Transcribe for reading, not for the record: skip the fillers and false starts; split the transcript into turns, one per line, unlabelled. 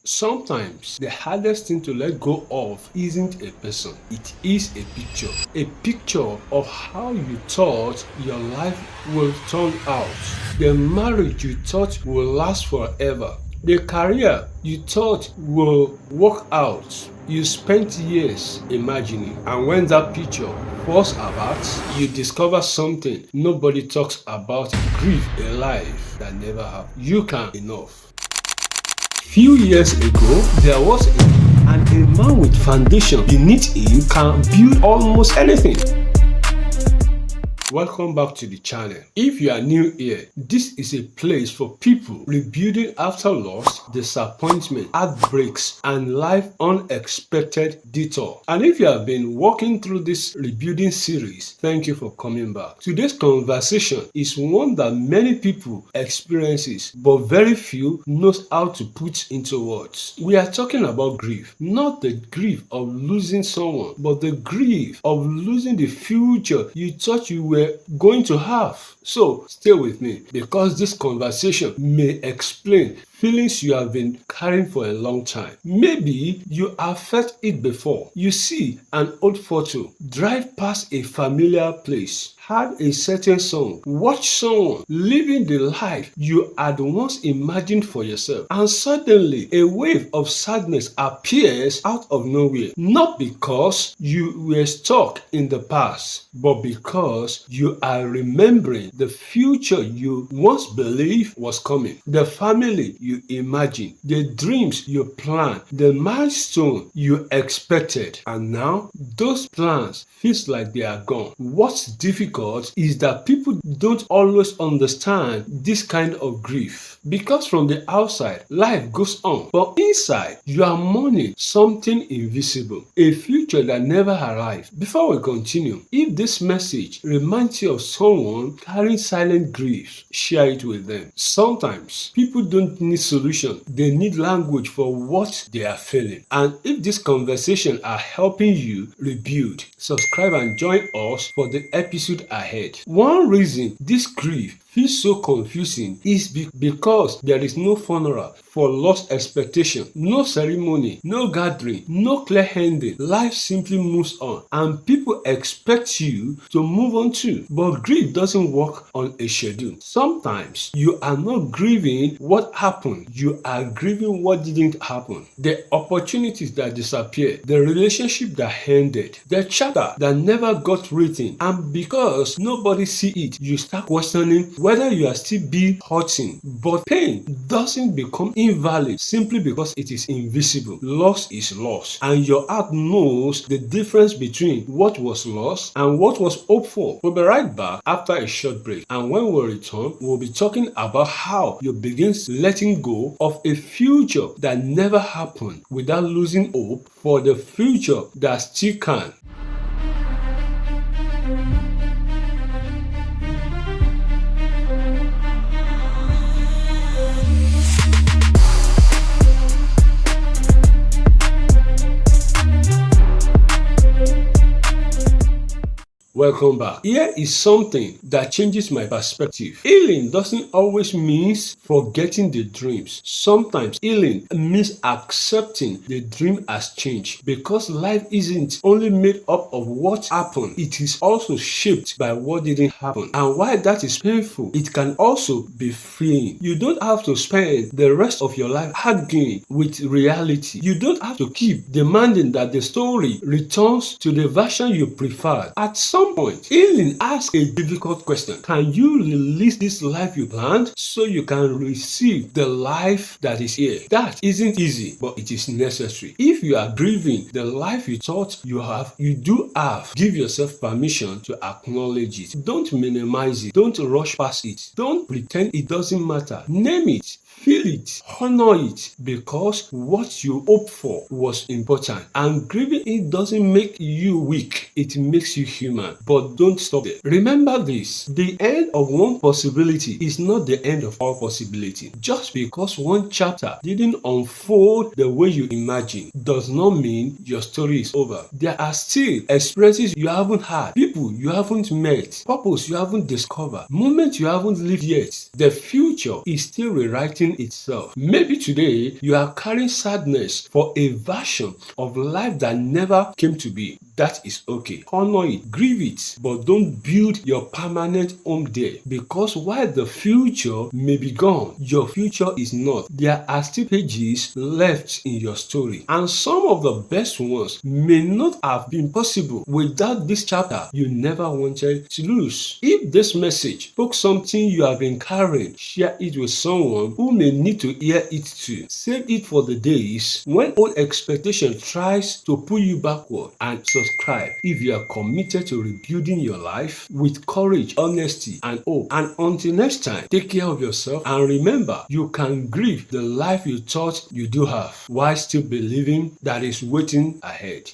Sometimes the hardest thing to let go of isn't a person, it is a picture of how you thought your life will turn out, the marriage you thought will last forever, the career you thought will work out. You spent years imagining, and when that picture falls apart, you discover something nobody talks about. Grieve a life that never happened. You can enough. Few years ago, there was a man with foundation beneath him can build almost anything. Welcome back to the channel. If you are new here, this is a place for people rebuilding after loss, disappointment, heartbreaks, and life unexpected detour. And if you have been walking through this rebuilding series, thank you for coming back. Today's conversation is one that many people experiences, but very few knows how to put into words. We are talking about grief, not the grief of losing someone, but the grief of losing the future you thought you were going to have. So stay with me, because this conversation may explain feelings you have been carrying for a long time. Maybe you have felt it before. You see an old photo, drive past a familiar place, had a certain song, watch someone living the life you had once imagined for yourself, and suddenly a wave of sadness appears out of nowhere, not because you were stuck in the past, but because you are remembering the future you once believed was coming, the family you imagined, the dreams you planned, the milestone you expected, and now those plans feels like they are gone. What's difficult is that people don't always understand this kind of grief, because from the outside life goes on, but inside you are mourning something invisible, a future that never arrived. Before we continue, if this message reminds you of someone carrying silent grief, share it with them. Sometimes people don't need solution, they need language for what they are feeling. And if this conversation are helping you rebuild, subscribe and join us for the episode ahead. One reason this grief feels so confusing is because there is no funeral for lost expectation, no ceremony, no gathering, no clear ending. Life simply moves on and people expect you to move on too. But grief doesn't work on a schedule. Sometimes you are not grieving what happened, you are grieving what didn't happen. The opportunities that disappeared, the relationship that ended, the chapter that never got written, and because nobody see it, you start questioning whether you are still being hurting. But pain doesn't become invalid simply because it is invisible. Loss is loss, and your heart knows the difference between what was lost and what was hoped for. We'll be right back after a short break, and when we return, we'll be talking about how you begin letting go of a future that never happened without losing hope for the future that still can. Welcome back. Here is something that changes my perspective. Healing doesn't always mean forgetting the dreams. Sometimes healing means accepting the dream has changed, because life isn't only made up of what happened, it is also shaped by what didn't happen. And while that is painful, it can also be freeing. You don't have to spend the rest of your life arguing with reality. You don't have to keep demanding that the story returns to the version you preferred. At some point, healing asks a difficult question. Can you release this life you planned so you can receive the life that is here? That isn't easy, but it is necessary. If you are grieving the life you thought you do have, give yourself permission to acknowledge it. Don't minimize it. Don't rush past it. Don't pretend it doesn't matter. Name it. Feel it, honor it, because what you hope for was important. And grieving it doesn't make you weak, it makes you human. But don't stop there. Remember this, the end of one possibility is not the end of all possibility. Just because one chapter didn't unfold the way you imagined does not mean your story is over. There are still experiences you haven't had, people you haven't met, purpose you haven't discovered, moments you haven't lived yet. The future is still rewriting repeating itself. Maybe today you are carrying sadness for a version of life that never came to be. That is okay. Honor it, grieve it, but don't build your permanent home there, because while the future may be gone, your future is not. There are still pages left in your story, and some of the best ones may not have been possible without this chapter you never wanted to lose. If this message spoke something you have been carrying, share it with someone who may need to hear it too. Save it for the days when old expectation tries to pull you backward, and subscribe if you are committed to rebuilding your life with courage, honesty, and hope. And until next time, take care of yourself, and remember, you can grieve the life you thought you do have while still believing that is waiting ahead.